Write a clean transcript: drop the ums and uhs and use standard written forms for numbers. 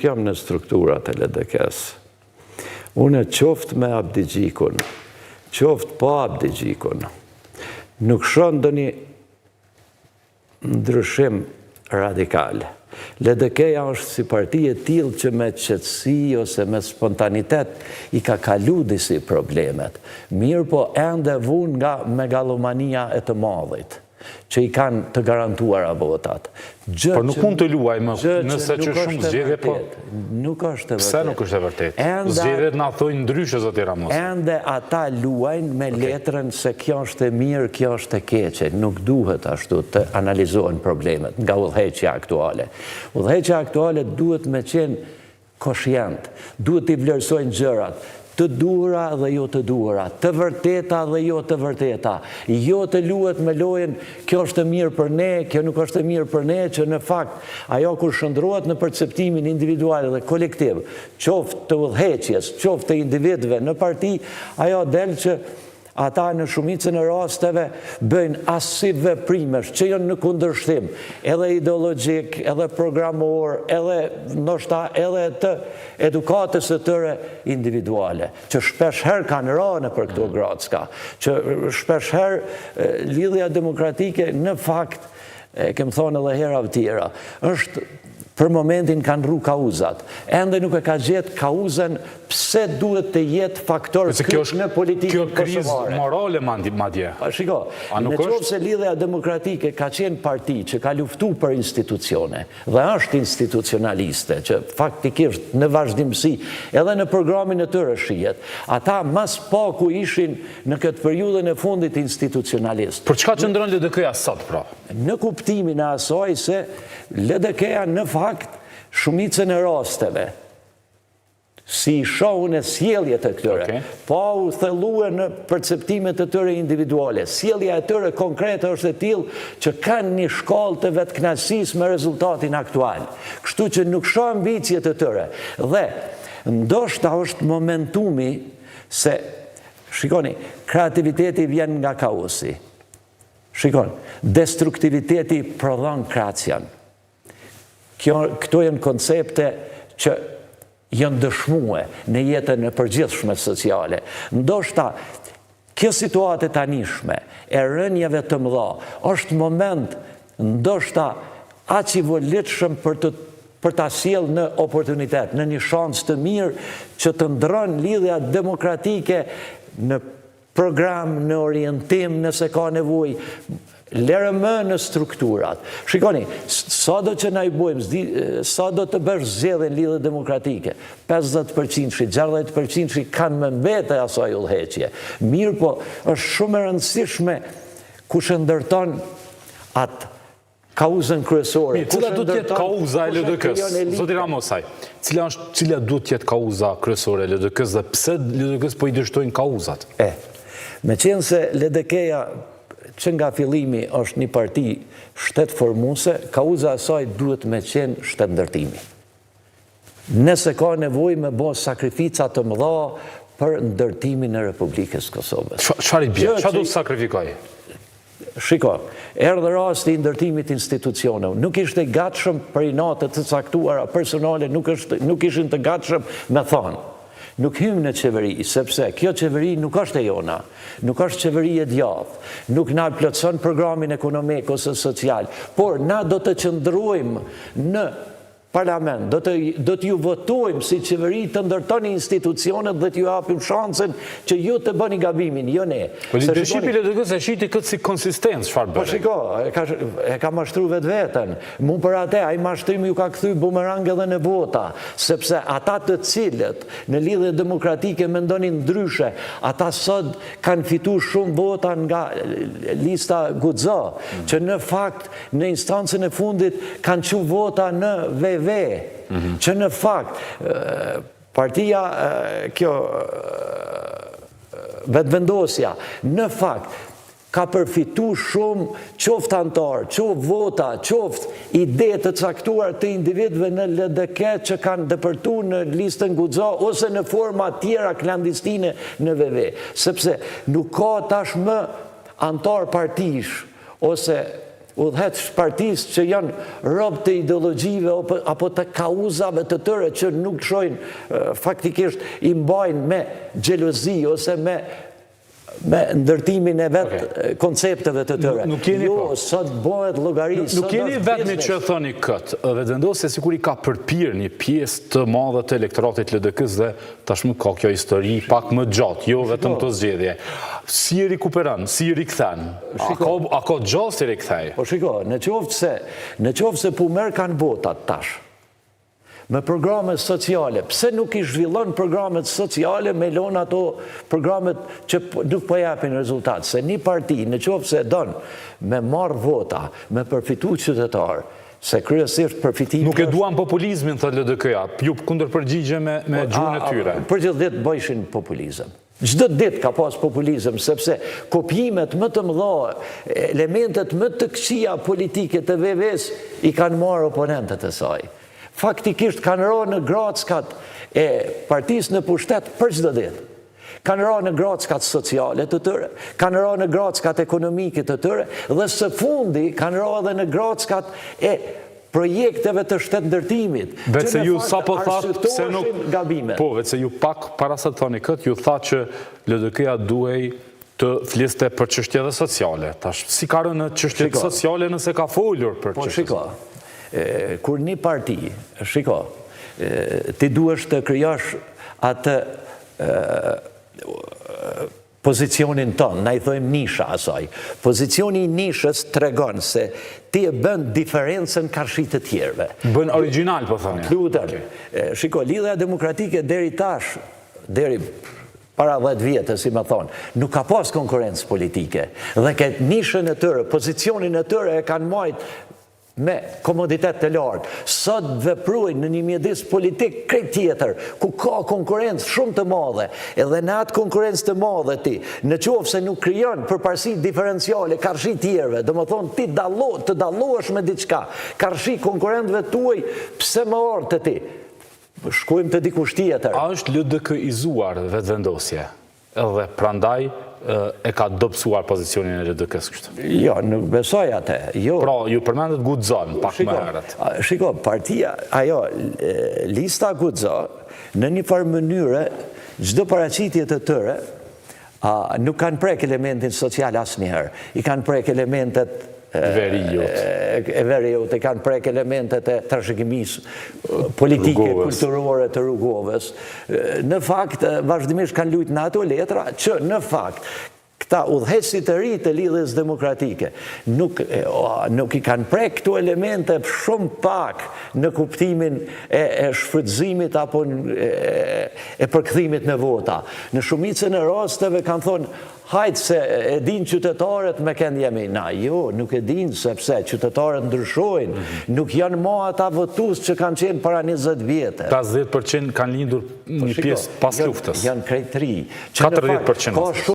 jam në strukturat e LDK-s. Unë qoftë me Abdigjikun, qoftë pa Abdigjikun, nuk shoh ndonjë ndryshim radikal. LDK-ja është si parti e tillë që me qetësi ose me spontanitet i ka kalu disi problemet. Mirë po ende vun nga megalomania e të madhit, që i kanë të garantuara votat. Por nuk mund të luaj më, nëse që shumë zgjedhje, po... Nuk është e vërtet. Pse nuk është e vërtet? Zgjedhjet na thojnë ndryshe, zoti Ramos. Ende ata luajnë me letrën se kjo është e mirë, kjo është e keqe. Nuk duhet ashtu të analizohen problemet nga udhëheqja aktuale. Udhëheqja aktuale duhet me qenë koshient, duhet t'i vlerësojnë gjërat, të duhura dhe jo të duhura, të vërteta dhe jo të vërteta, jo të luhet me lojën, kjo është e mirë për ne, kjo nuk është e mirë për ne, që në fakt, ajo kur shndrohet në perceptimin individual dhe kolektiv, qoftë të udhëheqjes, qoftë të individëve në parti, ajo del që ata në shumicën e rasteve bëjnë asi veprimesh që janë në kundërshtim, edhe ideologjik, edhe programor, edhe ndoshta edhe të edukatës së tyre individuale, që shpesh herë kanë rënë për këto gracka, që shpesh herë lidhja demokratike në fakt, kem thonë edhe hera tjera, është për momentin kanë rru kauzat. Ende nuk e ka gjetë kauzën pse duhet të jetë faktor kyç në politikën kosovare. Kjo krizë morale madje. Shiko, në qoftë se lidhja demokratike ka qenë parti që ka luftu për institucione dhe është institucionaliste, që faktikisht në vazhdimsi edhe në programin e tyre shihet, ata mas paku ishin në këtë periudhën e fundit institucionalist. Për çka qëndron LDK-ja sot, pra? Në kuptimin e asaj se LDK-ja në fakt shumicën e rasteve, si shohun e sjelljet e këtyre, pa u thelluar në perceptimet e tyre individuale. Sjellja e tyre konkrete është e tillë që kanë një shkallë të vetkënaqësisë me rezultatin aktual. Kështu që nuk shoh ambicjet e tyre. Dhe ndoshta është momentumi se, shikoni, kreativiteti vjen nga kaosi. Shikoni, destruktiviteti prodhon kracian. Këto janë koncepte që janë dëshmue në jetën e përgjithshme sociale. Ndoshta, kjo situatë e tanishme, e rënjeve të mëdha, është moment, ndoshta, aq i volitshëm për ta sjellë në oportunitet, në një shansë të mirë që të ndron lidhja demokratike në program, në orientim, nëse ka nevojë, lere më në strukturat. Shikoni, sa do që na i bojmë, sa do të bësh zgjedhjen lidhje demokratike, 50%, 60% kanë me mbete asaj udhëheqje. Mirë po, është shumë e rëndësishme kush e ndërton atë kauzën kryesore. Cila duhet të jetë kauza e LDK-s? Zoti Ramosaj, cila duhet të jetë kauza kryesore e LDK-s dhe pse LDK-s po i dështojnë kauzat? Me qenë se LDK-ja që nga fillimi është një parti shtetformuese, kauza e saj duhet me qenë shtetndërtimi. Nëse ka nevojë me bë sakrifica të mëdha për ndërtimin e Republikës Kosovës. Çfarë i bie? Çfarë do të sakrifikoj? Shiko, erdhi rasti i ndërtimit institucioneve. Nuk ishte gatshëm për inate të caktuara personale, nuk ishin të gatshëm me thonë. Nuk hymë në qeveri, sepse kjo qeveri nuk është e jona, nuk është qeveri e djathtë, nuk na plotson programin ekonomik ose social, por na do të qëndrojmë në parlament, do t'ju votojmë si qeveri të ndërtoni institucionet dhe t'ju hapim shansën që ju të bëni gabimin, jo ne. Po leadershipi i LDK-s e shiti këtë si konsistencë, çfarë bëre? Po shiko, e ka mashtruar vetveten. Mu për atë, ai mashtrim ju ka kthy bumerang edhe në vota, sepse ata të cilët në lidhje demokratike mendonin ndryshe, ata sot kanë fituar shumë vota nga lista Guxo, që në fakt në instancën e fundit kanë qenë vota në VV, që në fakt partia kjo vetëvendosja në fakt ka përfitu shumë qoftë antar, qoftë vota, qoftë ide të caktuar të individëve në LDK që kanë depërtuar në listën Guxo ose në forma tjera klandestine në VV, sepse nuk ka tashmë antar partish ose udhëheqës partisë që janë rob të ideologjive apo të kauzave të tëre që nuk shojnë faktikisht i mbajnë me gjelozi ose me ndërtimin e vetë koncepteve të tëre. Jo, sot bëhet llogari. Nuk keni vetëm që thoni këtë, dhe vendosje sikur i ka përpir një pjesë të madhe të elektoratit LDK-s dhe tashmë ka kjo histori pak më gjatë, jo vetëm të zgjedhje. Si i rikuperon, si i rikthen? A ka gjallë si rikthej? Po shiko, në qoftë se pu merr kanë votat tash me programet sociale. Pse nuk i zhvillon programet sociale me lon ato programet që nuk po japin rezultat? Se një parti, në qoftë se don me marr vota, me përfitu qytetar, se kryesisht përfitimi... Nuk e duan populizmin, thot LDK-ja, ju kundërpërgjigje me gjuhën e tyre. Për gjithë ditë bëjshin populizëm. Çdo ditë ka pas populizëm, sepse kopimet më të mëdha, elementet më të këqija politike të VVS i kanë marrë oponentët e saj. Faktikisht kanë rënë në grackat e partisë në pushtet për çdo ditë. Kanë rënë në grackat sociale të tyre, kanë rënë në grackat ekonomike të tyre dhe së fundi kanë rënë edhe në grackat e projekteve të shtetëndërtimit. Vetë se ju sa po thatë se nuk gabime. Po, vetë se ju pak para se të thoni këtë, ju tha që LDK-ja duhej të fliste për çështje sociale. Tash si ka rënë në çështje sociale nëse ka folur për çështje? Po shiko. Kur një parti, shiko, ti duhesh të krijosh atë pozicionin tonë, na i thojmë nisha asaj. Pozicioni i nishës tregon se ti e bën diferencën karshi të tjerëve. Bën original, po thoni. Lutem. Shiko, Lidhja Demokratike deri tash, deri para 10 vjetë, si më thonë, nuk ka pas konkurrencë politike. Dhe këtë nishën e tëre, pozicionin e tëre e kanë majtë me komoditet të lartë. Sot veprojnë në një mjedis politik krejt tjetër, ku ka konkurrencë shumë të madhe, edhe në atë konkurrencë të madhe ti, në qoftë se nuk krijon përparësi diferenciale karshi tjerëve, do më thonë ti të dallohesh me diçka, karshi konkurrentëve tuaj, pse më orë të ti? Shkojmë të dikush tjetër. A është LDK-izuar vetëvendosje? Edhe prandaj e ka dobësuar pozicionin e LDK-s kështu? Jo, nuk besoj atë. Pra, ju përmendet guxon pak më herët. Shiko, partia, ajo, lista guxon, në një farë mënyre, çdo paraqitje të tëre, nuk kanë prek elementin social asnjëherë. I kanë prek elementet veriut, e kanë prek elementet e trashëgimisë politike, kulturore të Rugovës. Në fakt, vazhdimisht kanë luajtur në ato letra që në fakt këta udhëheqësit të ri të Lidhjes Demokratike nuk i kanë prek këto elemente shumë pak në kuptimin e shfrytëzimit apo e përkthimit në vota. Në shumicën e rasteve kanë thonë hajtë se e din qytetarët me kënd jemi. Na, jo, nuk e din sepse qytetarët ndryshojnë, nuk janë ma ata votues që kanë qenë para 20 vjetë. 50% kanë lindur një pjesë pas luftës. Janë krejt 3. 40%.